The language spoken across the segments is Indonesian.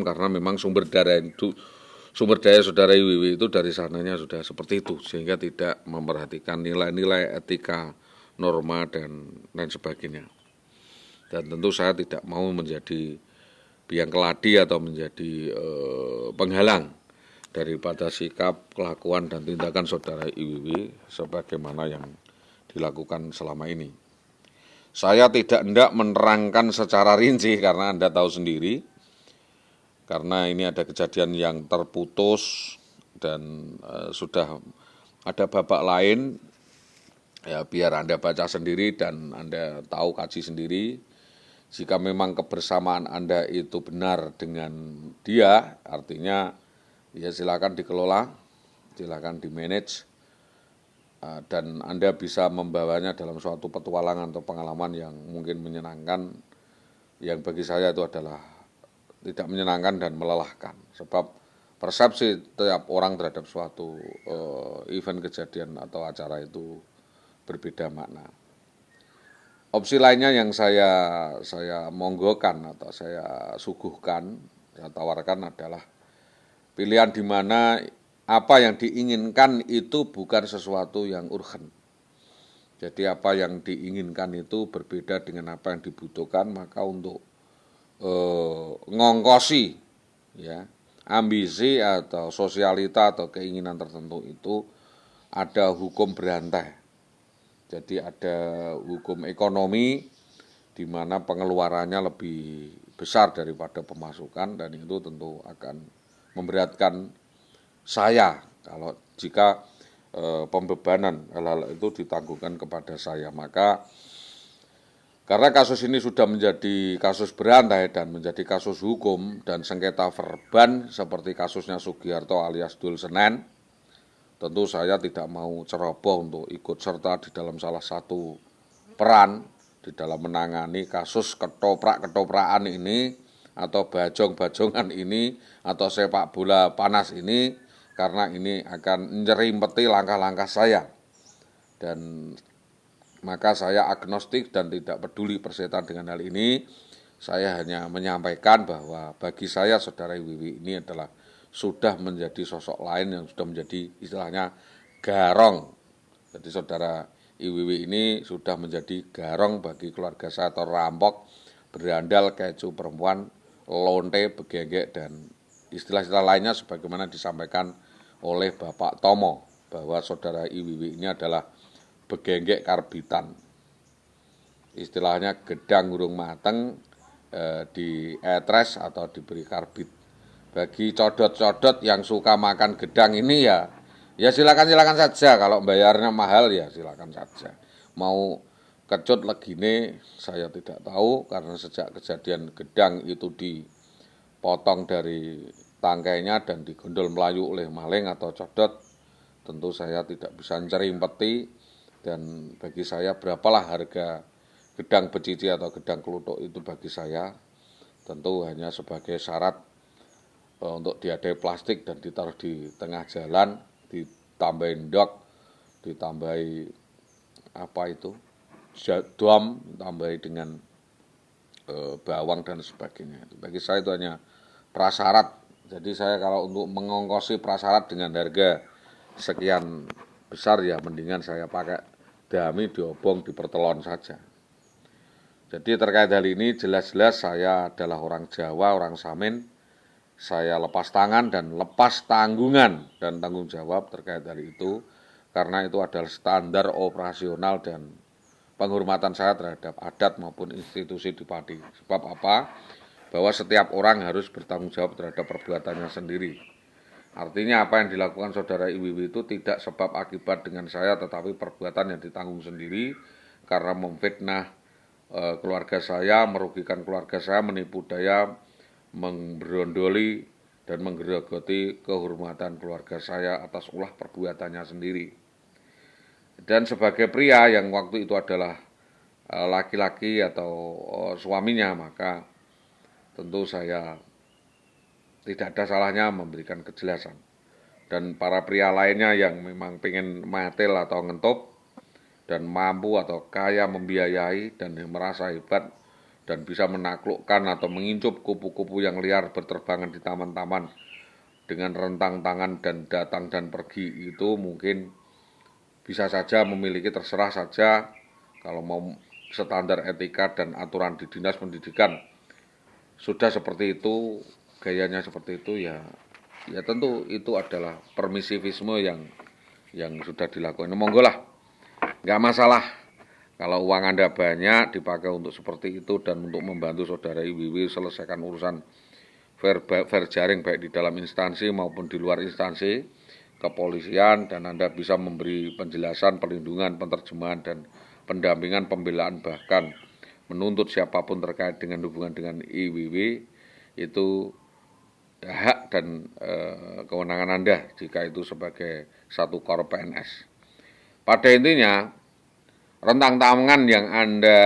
karena memang sumber daya saudara Iwiwi itu dari sananya sudah seperti itu, sehingga tidak memperhatikan nilai-nilai etika, norma dan lain sebagainya. Dan tentu saya tidak mau menjadi biang keladi atau menjadi penghalang daripada sikap, kelakuan dan tindakan saudara Iwiwi sebagaimana yang dilakukan selama ini. Saya tidak hendak menerangkan secara rinci karena Anda tahu sendiri, karena ini ada kejadian yang terputus dan sudah ada babak lain, ya biar Anda baca sendiri dan Anda tahu, kaji sendiri. Jika memang kebersamaan Anda itu benar dengan dia, artinya ya silakan dikelola, silakan di-manage, dan Anda bisa membawanya dalam suatu petualangan atau pengalaman yang mungkin menyenangkan, yang bagi saya itu adalah tidak menyenangkan dan melelahkan. Sebab persepsi tiap orang terhadap suatu event, kejadian atau acara itu berbeda makna. Opsi lainnya yang saya monggokan atau saya suguhkan, saya tawarkan adalah pilihan di mana apa yang diinginkan itu bukan sesuatu yang urgen. Jadi apa yang diinginkan itu berbeda dengan apa yang dibutuhkan, maka untuk ngongkosi ya ambisi atau sosialita atau keinginan tertentu itu ada hukum berantai. Jadi ada hukum ekonomi di mana pengeluarannya lebih besar daripada pemasukan, dan itu tentu akan memberatkan saya kalau jika pembebanan hal-hal itu ditanggungan kepada saya. Maka karena kasus ini sudah menjadi kasus berantai dan menjadi kasus hukum dan sengketa verban seperti kasusnya Sugiharto alias Dul Senen, tentu saya tidak mau ceroboh untuk ikut serta di dalam salah satu peran di dalam menangani kasus ketoprak-ketoprakan ini atau bajong-bajongan ini atau sepak bola panas ini, karena ini akan nyerimpeti langkah-langkah saya. Dan maka saya agnostik dan tidak peduli persetan dengan hal ini. Saya hanya menyampaikan bahwa bagi saya saudara Iwiwi ini adalah sudah menjadi sosok lain yang sudah menjadi istilahnya garong. Jadi saudara Iwiwi ini sudah menjadi garong bagi keluarga saya atau rampok, berandal, kecu perempuan, lonte, begegek, dan istilah-istilah lainnya sebagaimana disampaikan oleh Bapak Tomo bahwa saudara Iwiwi ini adalah begegek karbitan. Istilahnya gedang urung mateng di etres atau diberi karbit. Bagi codot-codot yang suka makan gedang ini ya silakan saja. Kalau bayarnya mahal ya silakan saja. Mau kecut legine saya tidak tahu, karena sejak kejadian gedang itu dipotong dari tangkainya dan digondol melayu oleh maling atau codot, tentu saya tidak bisa cerimpeti. Dan bagi saya berapalah harga gedang becici atau gedang kelutuk itu bagi saya tentu hanya sebagai syarat untuk diadai plastik dan ditaruh di tengah jalan, ditambahin dok, ditambahi apa itu, dom, ditambahi dengan bawang dan sebagainya. Bagi saya itu hanya prasyarat. Jadi saya kalau untuk mengongkosi prasyarat dengan harga sekian besar ya mendingan saya pakai dami diobong di pertelon saja. Jadi terkait hal ini jelas-jelas saya adalah orang Jawa, orang Samin. Saya lepas tangan dan lepas tanggungan dan tanggung jawab terkait hal itu, karena itu adalah standar operasional dan penghormatan saya terhadap adat maupun institusi di Pati. Sebab apa? Bahwa setiap orang harus bertanggung jawab terhadap perbuatannya sendiri. Artinya apa yang dilakukan saudara Iwiwi itu tidak sebab akibat dengan saya, tetapi perbuatan yang ditanggung sendiri karena memfitnah keluarga saya, merugikan keluarga saya, menipu daya, memberondoli dan menggerogoti kehormatan keluarga saya atas ulah perbuatannya sendiri. Dan sebagai pria yang waktu itu adalah laki-laki atau suaminya, maka tentu saya tidak ada salahnya memberikan kejelasan. Dan para pria lainnya yang memang pengen matel atau ngentup dan mampu atau kaya membiayai dan merasa hebat dan bisa menaklukkan atau mengincup kupu-kupu yang liar berterbangan di taman-taman dengan rentang tangan dan datang dan pergi, itu mungkin bisa saja memiliki, terserah saja kalau mau standar etika dan aturan di dinas pendidikan sudah seperti itu, gayanya seperti itu, ya tentu itu adalah permisivisme yang sudah dilakukan. Monggo lah, nggak masalah kalau uang Anda banyak dipakai untuk seperti itu dan untuk membantu saudara IWW selesaikan urusan fair jaring baik di dalam instansi maupun di luar instansi kepolisian, dan Anda bisa memberi penjelasan, perlindungan, penerjemahan, dan pendampingan, pembelaan, bahkan menuntut siapapun terkait dengan hubungan dengan IWW, itu hak dan kewenangan Anda jika itu sebagai satu korp PNS. Pada intinya, rentang tangan yang Anda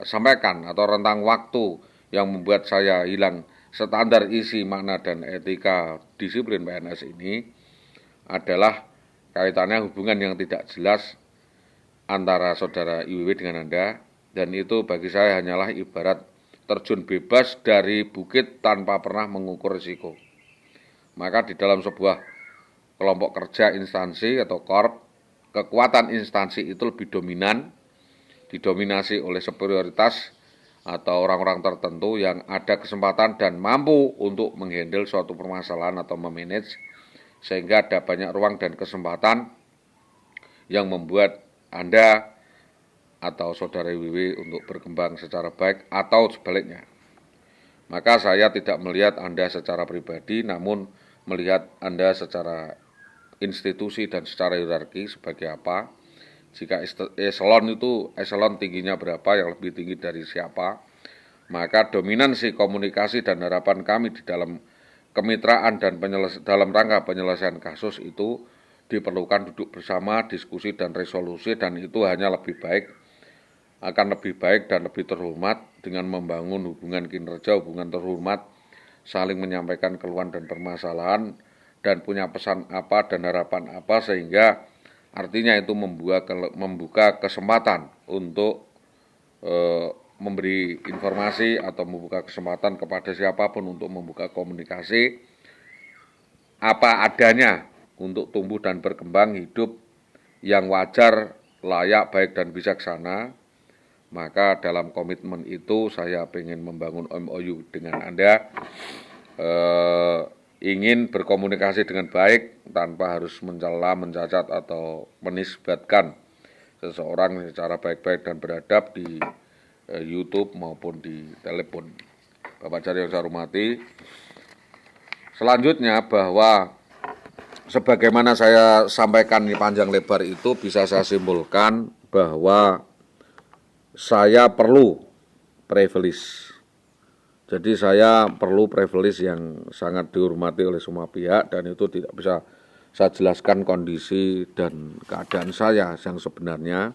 sampaikan atau rentang waktu yang membuat saya hilang standar isi, makna, dan etika disiplin PNS ini adalah kaitannya hubungan yang tidak jelas antara saudara IWW dengan Anda, dan itu bagi saya hanyalah ibarat terjun bebas dari bukit tanpa pernah mengukur risiko. Maka di dalam sebuah kelompok kerja instansi atau korp, kekuatan instansi itu lebih dominan, didominasi oleh superioritas atau orang-orang tertentu yang ada kesempatan dan mampu untuk menghandle suatu permasalahan atau memanage, sehingga ada banyak ruang dan kesempatan yang membuat Anda atau saudara IWW untuk berkembang secara baik atau sebaliknya. Maka saya tidak melihat Anda secara pribadi, namun melihat Anda secara institusi dan secara hierarki sebagai apa. Jika eselon itu eselon tingginya berapa, yang lebih tinggi dari siapa, maka dominansi komunikasi dan harapan kami di dalam kemitraan dan dalam rangka penyelesaian kasus itu diperlukan duduk bersama, diskusi dan resolusi, dan itu hanya lebih baik, akan lebih baik dan lebih terhormat dengan membangun hubungan kinerja, hubungan terhormat, saling menyampaikan keluhan dan permasalahan, dan punya pesan apa dan harapan apa, sehingga artinya itu membuka kesempatan untuk memberi informasi atau membuka kesempatan kepada siapapun untuk membuka komunikasi apa adanya untuk tumbuh dan berkembang hidup yang wajar, layak, baik, dan bijaksana. Maka dalam komitmen itu saya ingin membangun MOU dengan Anda, ingin berkomunikasi dengan baik tanpa harus mencela, mencacat, atau menisbatkan seseorang secara baik-baik dan beradab di YouTube maupun di telepon. Bapak Jari yang saya hormati, selanjutnya bahwa sebagaimana saya sampaikan di panjang lebar itu bisa saya simpulkan bahwa saya perlu privilege. Jadi saya perlu privilege yang sangat dihormati oleh semua pihak, dan itu tidak bisa saya jelaskan kondisi dan keadaan saya yang sebenarnya,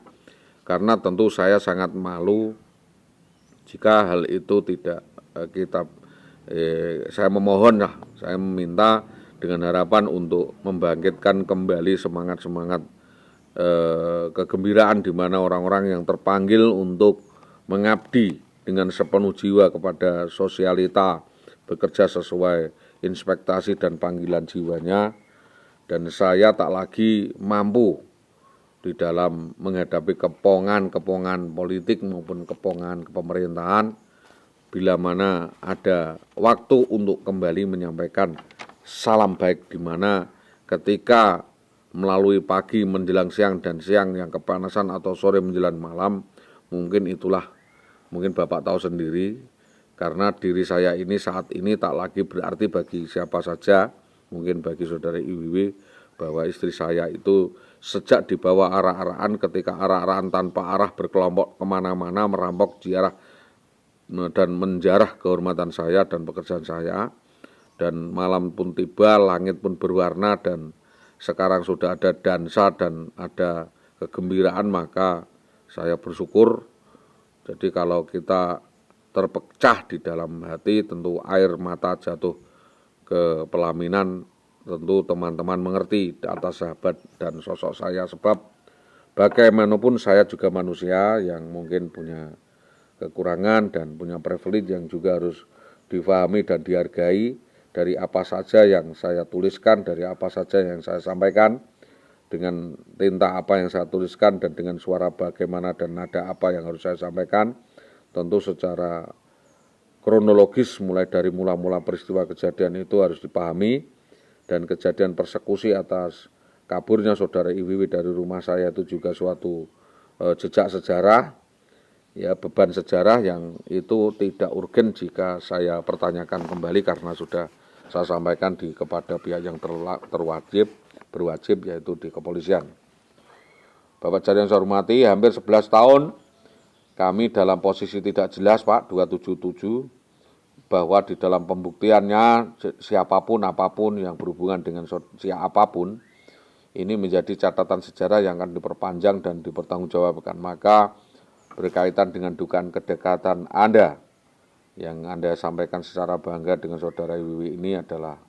karena tentu saya sangat malu jika hal itu tidak saya memohon, saya meminta dengan harapan untuk membangkitkan kembali semangat-semangat kegembiraan di mana orang-orang yang terpanggil untuk mengabdi dengan sepenuh jiwa kepada sosialita, bekerja sesuai inspektasi dan panggilan jiwanya, dan saya tak lagi mampu di dalam menghadapi kepongan politik maupun kepongan kepemerintahan bila mana ada waktu untuk kembali menyampaikan salam baik, di mana ketika melalui pagi menjelang siang dan siang yang kepanasan atau sore menjelang malam, mungkin Bapak tahu sendiri, karena diri saya ini saat ini tak lagi berarti bagi siapa saja, mungkin bagi saudara IWW, bahwa istri saya itu sejak dibawa arah-arahan, ketika arah-arahan tanpa arah berkelompok kemana-mana merampok ziarah dan menjarah kehormatan saya dan pekerjaan saya, dan malam pun tiba, langit pun berwarna, dan sekarang sudah ada dansa dan ada kegembiraan, maka saya bersyukur. Jadi kalau kita terpecah di dalam hati, tentu air mata jatuh ke pelaminan, tentu teman-teman mengerti atas sahabat dan sosok saya, sebab bagaimanapun saya juga manusia yang mungkin punya kekurangan dan punya privilege yang juga harus difahami dan dihargai dari apa saja yang saya tuliskan, dari apa saja yang saya sampaikan, dengan tinta apa yang saya tuliskan dan dengan suara bagaimana dan nada apa yang harus saya sampaikan, tentu secara kronologis mulai dari mula-mula peristiwa kejadian itu harus dipahami, dan kejadian persekusi atas kaburnya saudara IWW dari rumah saya itu juga suatu jejak sejarah, ya beban sejarah yang itu tidak urgen jika saya pertanyakan kembali karena sudah saya sampaikan kepada pihak yang berwajib yaitu di kepolisian. Bapak Jari yang saya hormati, hampir 11 tahun kami dalam posisi tidak jelas Pak, 277, bahwa di dalam pembuktiannya siapapun apapun yang berhubungan dengan siapapun, ini menjadi catatan sejarah yang akan diperpanjang dan dipertanggungjawabkan. Maka berkaitan dengan dugaan kedekatan Anda yang Anda sampaikan secara bangga dengan saudara IWW ini adalah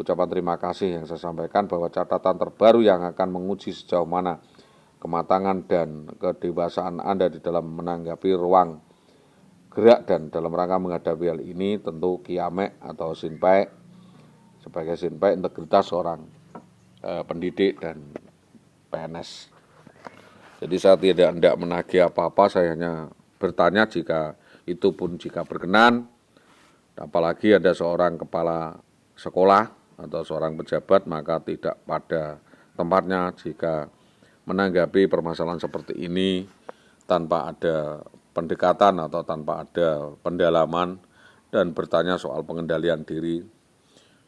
ucapan terima kasih yang saya sampaikan, bahwa catatan terbaru yang akan menguji sejauh mana kematangan dan kedewasaan Anda di dalam menanggapi ruang gerak dan dalam rangka menghadapi hal ini tentu Kiamek atau Sinpaek sebagai Sinpaek integritas seorang pendidik dan PNS. Jadi saya tidak hendak menagih apa-apa, saya hanya bertanya jika itu pun jika berkenan, apalagi ada seorang kepala sekolah atau seorang pejabat, maka tidak pada tempatnya jika menanggapi permasalahan seperti ini tanpa ada pendekatan atau tanpa ada pendalaman dan bertanya soal pengendalian diri,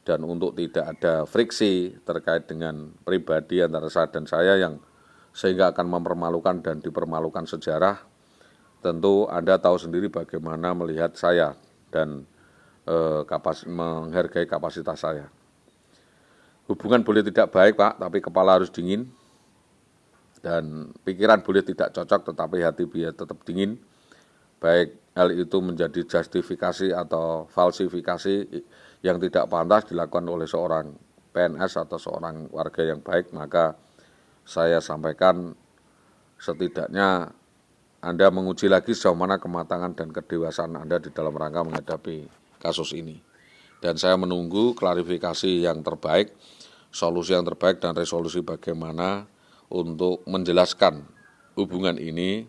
dan untuk tidak ada friksi terkait dengan pribadi antara saya dan saya yang sehingga akan mempermalukan dan dipermalukan sejarah. Tentu Anda tahu sendiri bagaimana melihat saya dan menghargai kapasitas saya. Hubungan boleh tidak baik Pak, tapi kepala harus dingin. Dan pikiran boleh tidak cocok, tetapi hati biar tetap dingin. Baik hal itu menjadi justifikasi atau falsifikasi yang tidak pantas dilakukan oleh seorang PNS atau seorang warga yang baik, maka saya sampaikan setidaknya Anda menguji lagi sejauh mana kematangan dan kedewasaan Anda di dalam rangka menghadapi kasus ini. Dan saya menunggu klarifikasi yang terbaik, solusi yang terbaik dan resolusi bagaimana untuk menjelaskan hubungan ini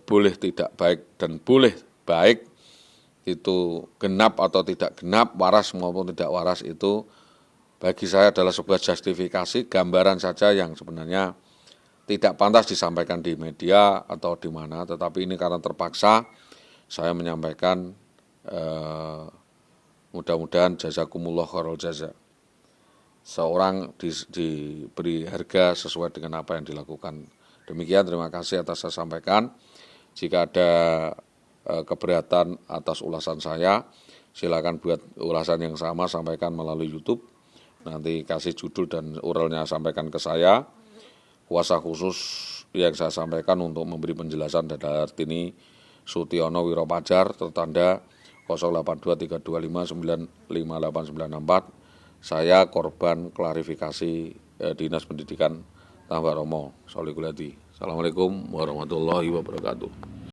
boleh tidak baik dan boleh baik, itu genap atau tidak genap, waras maupun tidak waras, itu bagi saya adalah sebuah justifikasi, gambaran saja yang sebenarnya tidak pantas disampaikan di media atau di mana, tetapi ini karena terpaksa saya menyampaikan, mudah-mudahan jazakumullah khairul jaza. Seorang diberi harga sesuai dengan apa yang dilakukan. Demikian, terima kasih atas saya sampaikan. Jika ada keberatan atas ulasan saya, silakan buat ulasan yang sama, sampaikan melalui YouTube. Nanti kasih judul dan URL-nya sampaikan ke saya. Kuasa khusus yang saya sampaikan untuk memberi penjelasan adalah Artini Sutiono Wiropajar, tertanda 082325958964. Saya korban klarifikasi Dinas Pendidikan Tambak Romo, Solikulati. Assalamualaikum warahmatullahi wabarakatuh.